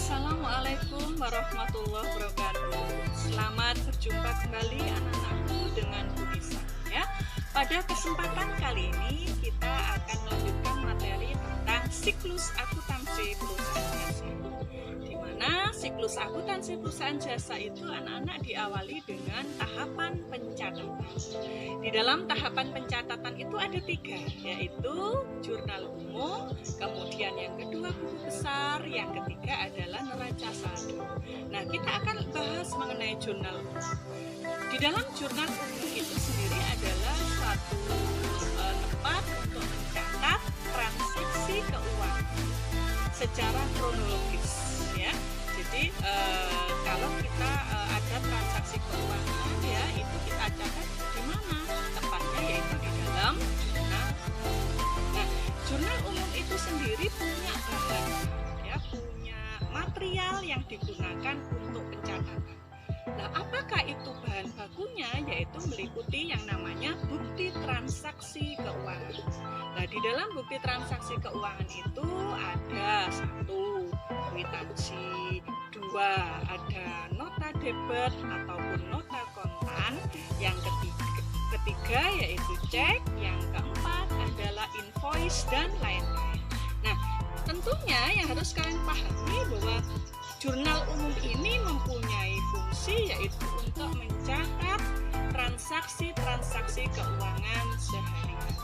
Assalamualaikum warahmatullahi wabarakatuh. Selamat berjumpa kembali anak-anakku dengan Bu Nisa ya. Pada kesempatan kali ini kita akan melanjutkan materi tentang siklus akuntansi perusahaan jasa. Di mana siklus akuntansi perusahaan jasa itu anak-anak diawali dengan tahapan pencatatan. Di dalam tahapan pencatatan itu ada 3, yaitu jurnal umum, kemudian yang kedua buku besar, yang ketiga adalah neraca saldo. Nah, kita akan bahas mengenai jurnal umum. Di dalam jurnal umum itu sendiri adalah satu tempat untuk mencatat transaksi keuangan secara kronologis, ya. Jadi kalau kita ada transaksi keuangan, ya, itu kita catat di mana tempatnya, yaitu di dalam jurnal. Nah, jurnal umum itu sendiri punya bahan, ya, punya material yang digunakan untuk pencatatan. Nah, apakah itu bahan bakunya? Yaitu meliputi yang namanya bukti transaksi keuangan. Nah, di dalam bukti transaksi keuangan itu ada 1, kwitansi, 2, ada nota debit ataupun nota kontan, yang ketiga yaitu cek, yang keempat adalah invoice dan lain-lain. Nah, tentunya yang harus kalian pahami bahwa jurnal umum ini mempunyai fungsi yaitu untuk mencatat transaksi-transaksi keuangan sehari-hari.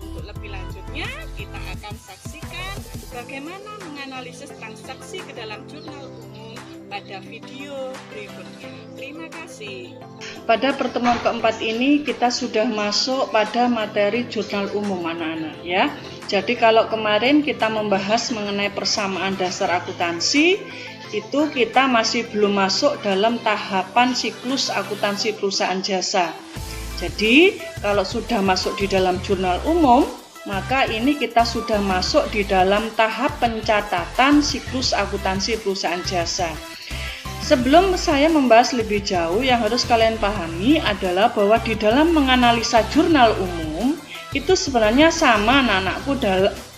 Untuk lebih lanjutnya, kita akan saksikan bagaimana menganalisis transaksi ke dalam jurnal umum pada video berikutnya. Terima kasih. Pada pertemuan keempat ini kita sudah masuk pada materi jurnal umum anak-anak, ya. Jadi kalau kemarin kita membahas mengenai persamaan dasar akuntansi, itu kita masih belum masuk dalam tahapan siklus akuntansi perusahaan jasa. Jadi kalau sudah masuk di dalam jurnal umum, maka ini kita sudah masuk di dalam tahap pencatatan siklus akuntansi perusahaan jasa. Sebelum saya membahas lebih jauh, yang harus kalian pahami adalah bahwa di dalam menganalisa jurnal umum itu sebenarnya sama anak-anakku,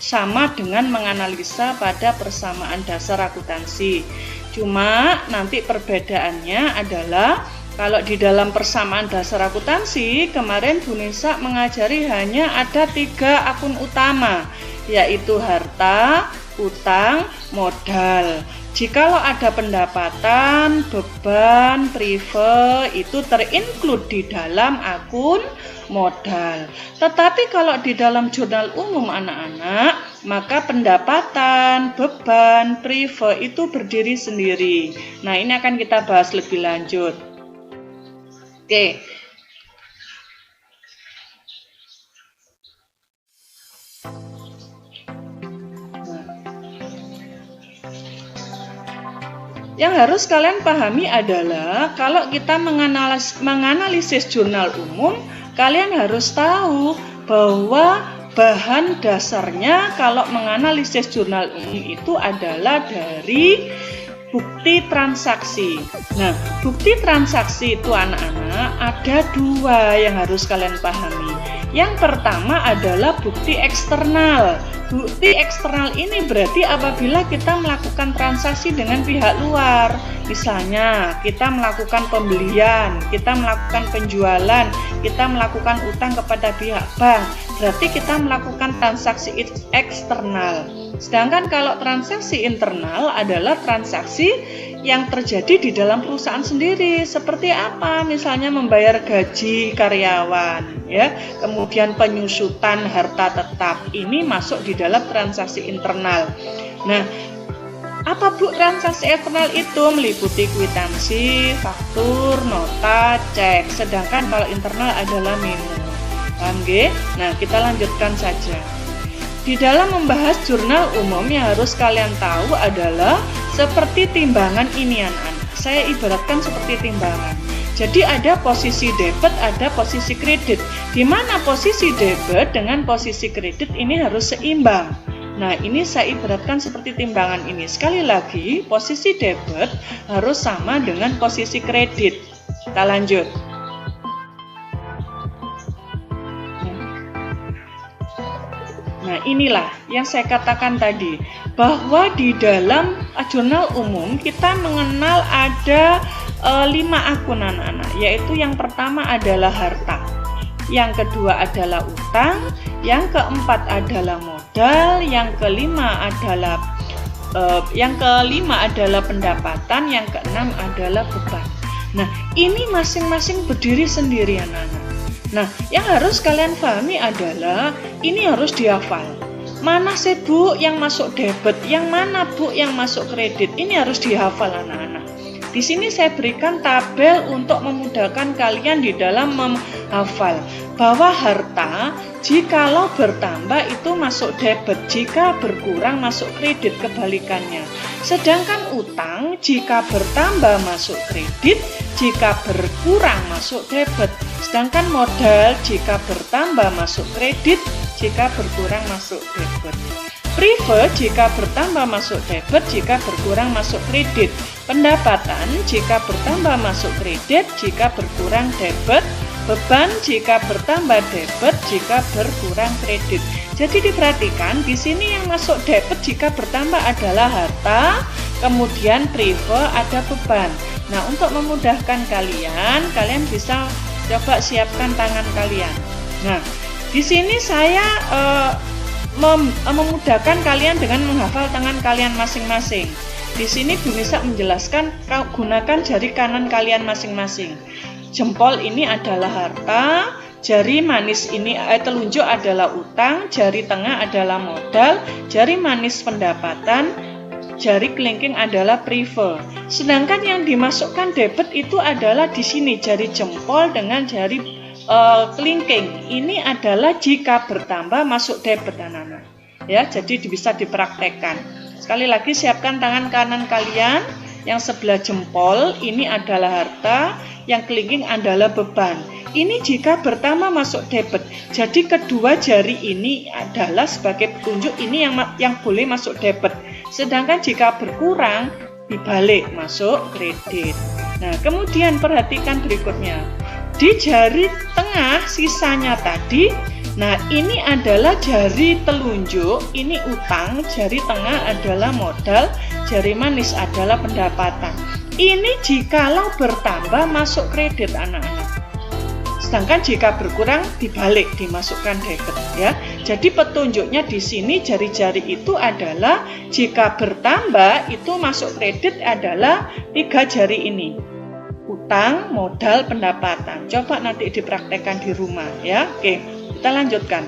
sama dengan menganalisa pada persamaan dasar akuntansi. Cuma nanti perbedaannya adalah kalau di dalam persamaan dasar akuntansi kemarin Bu Nisa mengajari hanya ada 3 akun utama, yaitu harta, utang, modal. Jikalau ada pendapatan, beban, prive itu terinclude di dalam akun modal. Tetapi kalau di dalam jurnal umum anak-anak, maka pendapatan, beban, prive itu berdiri sendiri. Nah, ini akan kita bahas lebih lanjut. Oke. Yang harus kalian pahami adalah kalau kita menganalisis jurnal umum, kalian harus tahu bahwa bahan dasarnya kalau menganalisis jurnal umum itu adalah dari bukti transaksi. Nah, bukti transaksi itu anak-anak ada 2 yang harus kalian pahami. Yang pertama adalah bukti eksternal. Bukti eksternal ini berarti apabila kita melakukan transaksi dengan pihak luar. Misalnya, kita melakukan pembelian, kita melakukan penjualan, kita melakukan utang kepada pihak bank. Berarti kita melakukan transaksi eksternal. Sedangkan kalau transaksi internal adalah transaksi yang terjadi di dalam perusahaan sendiri. Seperti apa? Misalnya membayar gaji karyawan, ya. Kemudian penyusutan harta tetap. Ini masuk di dalam transaksi internal. Nah, apa Bu transaksi eksternal itu? Meliputi kwitansi, faktur, nota, cek. Sedangkan kalau internal adalah memo. Paham nggih? Nah, kita lanjutkan saja. Di dalam membahas jurnal umum yang harus kalian tahu adalah seperti timbangan ini anak-anak. Saya ibaratkan seperti timbangan. Jadi ada posisi debit, ada posisi kredit. Di mana posisi debit dengan posisi kredit ini harus seimbang. Nah, ini saya ibaratkan seperti timbangan ini. Sekali lagi, posisi debit harus sama dengan posisi kredit. Kita lanjut. Nah, inilah yang saya katakan tadi, bahwa di dalam jurnal umum kita mengenal ada 5 akun anak-anak, yaitu yang pertama adalah harta, yang kedua adalah utang, yang keempat adalah modal, yang kelima adalah pendapatan, yang keenam adalah beban. Nah, ini masing-masing berdiri sendiri anak-anak. Nah, yang harus kalian pahami adalah ini harus dihafal. Mana sih Bu yang masuk debit, yang mana Bu yang masuk kredit, ini harus dihafal anak-anak. Di sini saya berikan tabel untuk memudahkan kalian di dalam menghafal bahwa harta jikalau bertambah itu masuk debit, jika berkurang masuk kredit, kebalikannya. Sedangkan utang jika bertambah masuk kredit, jika berkurang masuk debit. Sedangkan modal jika bertambah masuk kredit, jika berkurang masuk debit. Prive jika bertambah masuk debit, jika berkurang masuk kredit. Pendapatan jika bertambah masuk kredit, jika berkurang debit. Beban jika bertambah debit, jika berkurang kredit. Jadi diperhatikan di sini yang masuk debit jika bertambah adalah harta, kemudian prive ada beban. Nah, untuk memudahkan kalian bisa coba siapkan tangan kalian. Nah, di sini saya memudahkan kalian dengan menghafal tangan kalian masing-masing. Di sini Bu Nisa menjelaskan gunakan jari kanan kalian masing-masing. Jempol ini adalah harta, jari manis ini telunjuk adalah utang, jari tengah adalah modal, jari manis pendapatan, jari kelingking adalah prive. Sedangkan yang dimasukkan debit itu adalah di sini jari jempol dengan jari kelingking. Ini adalah jika bertambah masuk debit anak-anak. Ya, jadi bisa dipraktekkan. Sekali lagi siapkan tangan kanan kalian. Yang sebelah jempol ini adalah harta, yang kelingking adalah beban. Ini jika bertambah masuk debit. Jadi kedua jari ini adalah sebagai petunjuk ini yang boleh masuk debit. Sedangkan jika berkurang dibalik masuk kredit. Nah, kemudian perhatikan berikutnya. Di jari tengah sisanya tadi, nah ini adalah jari telunjuk, ini utang, jari tengah adalah modal, jari manis adalah pendapatan. Ini jikalau bertambah masuk kredit anak-anak. Sedangkan jika berkurang dibalik dimasukkan debit ya. Jadi petunjuknya di sini jari-jari itu adalah jika bertambah itu masuk kredit adalah 3 jari ini. Utang, modal, pendapatan. Coba nanti dipraktekkan di rumah ya. Oke, kita lanjutkan.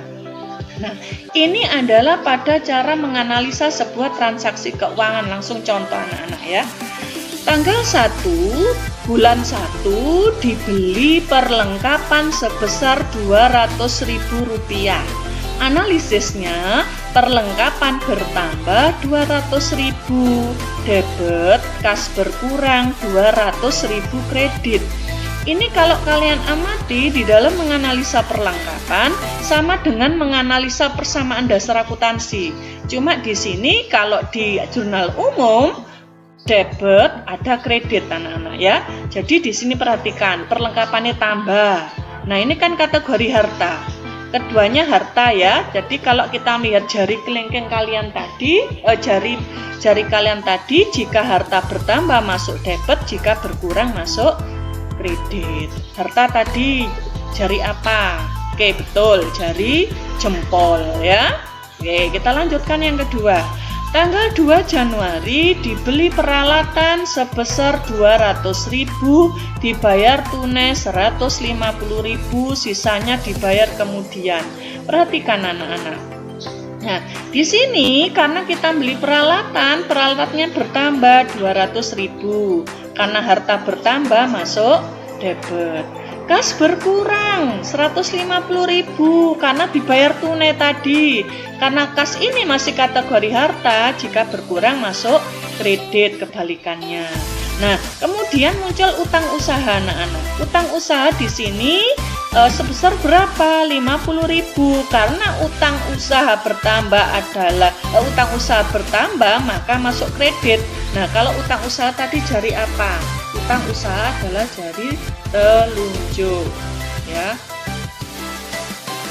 Nah, ini adalah pada cara menganalisa sebuah transaksi keuangan. Langsung contoh anak-anak ya. Tanggal 1 bulan 1 dibeli perlengkapan sebesar Rp200.000. Analisisnya, perlengkapan bertambah 200.000 debit, kas berkurang 200.000 kredit. Ini kalau kalian amati di dalam menganalisa perlengkapan sama dengan menganalisa persamaan dasar akuntansi. Cuma di sini kalau di jurnal umum debit ada kredit anak-anak ya. Jadi di sini perhatikan perlengkapannya tambah. Nah, ini kan kategori harta. Keduanya harta ya. Jadi kalau kita melihat jari kelingking kalian tadi, jari kalian tadi, jika harta bertambah masuk debit, jika berkurang masuk kredit. Harta tadi jari apa? Oke, betul, jari jempol ya. Oke, kita lanjutkan yang kedua. Tanggal 2 Januari dibeli peralatan sebesar 200.000, dibayar tunai 150.000, sisanya dibayar kemudian. Perhatikan anak-anak. Nah, di sini karena kita beli peralatan, peralatannya bertambah 200.000. Karena harta bertambah masuk debit. Kas berkurang 150.000 karena dibayar tunai tadi. Karena kas ini masih kategori harta, jika berkurang masuk kredit, kebalikannya. Nah, kemudian muncul utang usaha anak-anak. Utang usaha di sini sebesar berapa? 50.000. Karena utang usaha bertambah adalah utang usaha bertambah maka masuk kredit. Nah, kalau utang usaha tadi jari apa? Utang usaha adalah jari telunjuk ya.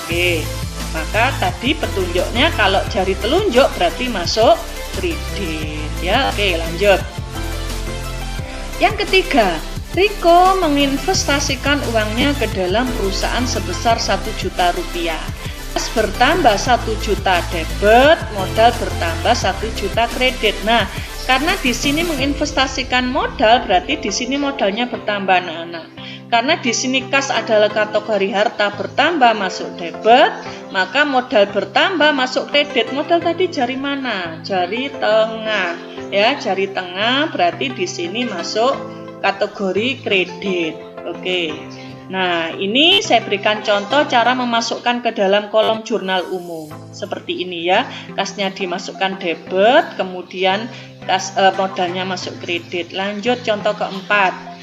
Oke, Maka tadi petunjuknya kalau jari telunjuk berarti masuk kredit ya. Oke, lanjut. Yang ketiga, Riko menginvestasikan uangnya ke dalam perusahaan sebesar 1 juta rupiah. Kas bertambah 1 juta debit, modal bertambah 1 juta kredit. Nah, karena di sini menginvestasikan modal, berarti di sini modalnya bertambah anak-anak. Karena di sini kas adalah kategori harta bertambah masuk debit, maka modal bertambah masuk kredit. Modal tadi jari mana? Jari tengah. Ya, jari tengah berarti di sini masuk kategori kredit. Oke. Nah, ini saya berikan contoh cara memasukkan ke dalam kolom jurnal umum. Seperti ini ya. Kasnya dimasukkan debit, kemudian kas modalnya masuk kredit. Lanjut contoh keempat.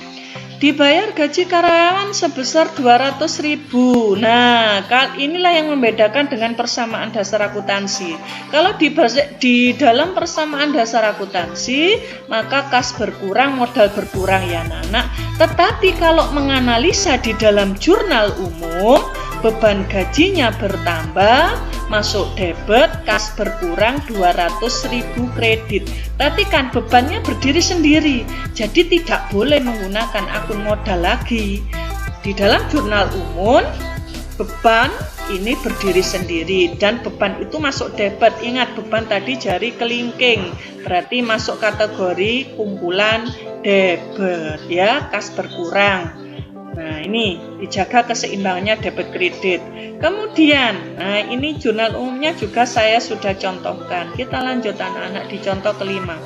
Dibayar gaji karyawan sebesar 200.000. Nah, inilah yang membedakan dengan persamaan dasar akuntansi. Kalau di dalam persamaan dasar akuntansi, maka kas berkurang, modal berkurang ya anak-anak. Tetapi kalau menganalisa di dalam jurnal umum, beban gajinya bertambah, masuk debit, kas berkurang 200.000 kredit. Tapi kan bebannya berdiri sendiri, jadi tidak boleh menggunakan akun modal lagi. Di dalam jurnal umum, beban ini berdiri sendiri dan beban itu masuk debit. Ingat, beban tadi jari kelingking, berarti masuk kategori kumpulan debit ya, kas berkurang. Nah, ini dijaga keseimbangannya debit kredit. Kemudian, nah ini jurnal umumnya juga saya sudah contohkan. Kita lanjut anak-anak di contoh kelima.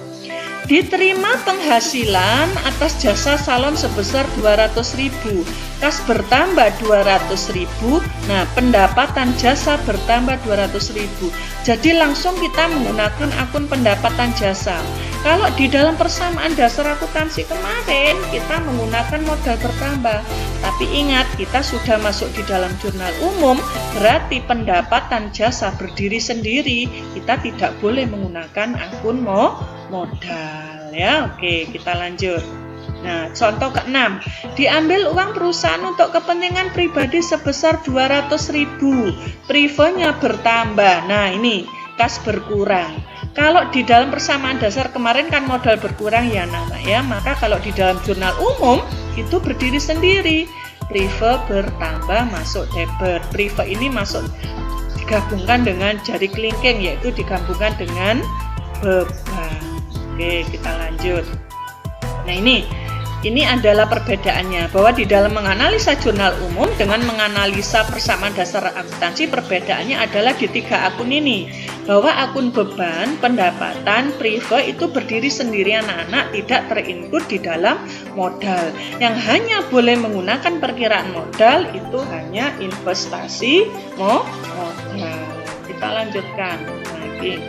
Diterima penghasilan atas jasa salon sebesar 200.000. Kas bertambah 200.000. Nah, pendapatan jasa bertambah 200.000. Jadi langsung kita menggunakan akun pendapatan jasa. Kalau di dalam persamaan dasar akuntansi kemarin kita menggunakan modal bertambah. Tapi ingat, kita sudah masuk di dalam jurnal umum, berarti pendapatan jasa berdiri sendiri. Kita tidak boleh menggunakan akun modal ya. Oke, kita lanjut. Nah, contoh ke-6. Diambil uang perusahaan untuk kepentingan pribadi sebesar 200.000. Privenya bertambah. Nah, ini kas berkurang. Kalau di dalam persamaan dasar kemarin kan modal berkurang ya anak-anak ya. Maka kalau di dalam jurnal umum itu berdiri sendiri. Prive bertambah masuk debit. Prive ini masuk digabungkan dengan jari kelingking, yaitu digabungkan dengan beban. Oke, kita lanjut. Nah, ini adalah perbedaannya, bahwa di dalam menganalisa jurnal umum dengan menganalisa persamaan dasar akuntansi, perbedaannya adalah di 3 akun ini. Bahwa akun beban, pendapatan, prive itu berdiri sendiri anak-anak, tidak terinclude di dalam modal. Yang hanya boleh menggunakan perkiraan modal itu hanya investasi modal. Kita lanjutkan lagi.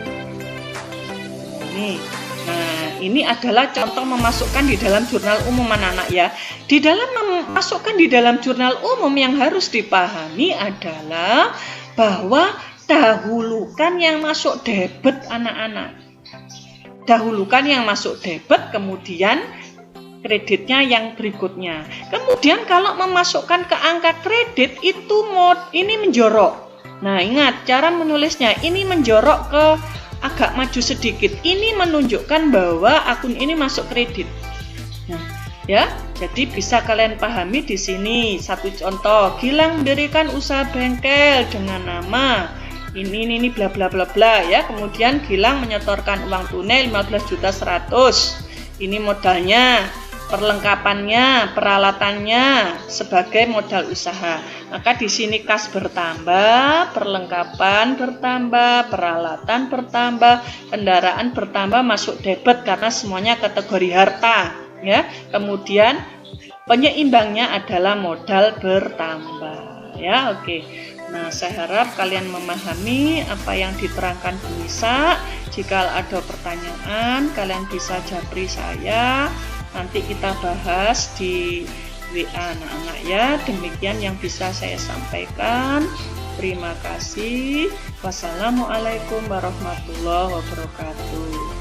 Nah, ini adalah contoh memasukkan di dalam jurnal umum anak-anak ya. Di dalam memasukkan di dalam jurnal umum yang harus dipahami adalah bahwa dahulukan yang masuk debit anak-anak. Dahulukan yang masuk debit, kemudian kreditnya yang berikutnya. Kemudian kalau memasukkan ke angka kredit itu ini menjorok. Nah, ingat cara menulisnya, ini menjorok ke agak maju sedikit. Ini menunjukkan bahwa akun ini masuk kredit. Nah, ya, jadi bisa kalian pahami di sini. Satu contoh, Gilang mendirikan usaha bengkel dengan nama ini bla bla bla bla ya. Kemudian Gilang menyetorkan uang tunai 15.100.000. Ini modalnya, perlengkapannya, peralatannya sebagai modal usaha. Maka di sini kas bertambah, perlengkapan bertambah, peralatan bertambah, kendaraan bertambah masuk debit karena semuanya kategori harta ya. Kemudian penyeimbangnya adalah modal bertambah ya. Oke. Nah, saya harap kalian memahami apa yang diterangkan Bu Nisa. Jika ada pertanyaan, kalian bisa japri saya. Nanti kita bahas di WA anak-anak ya. Demikian yang bisa saya sampaikan. Terima kasih. Wassalamualaikum warahmatullahi wabarakatuh.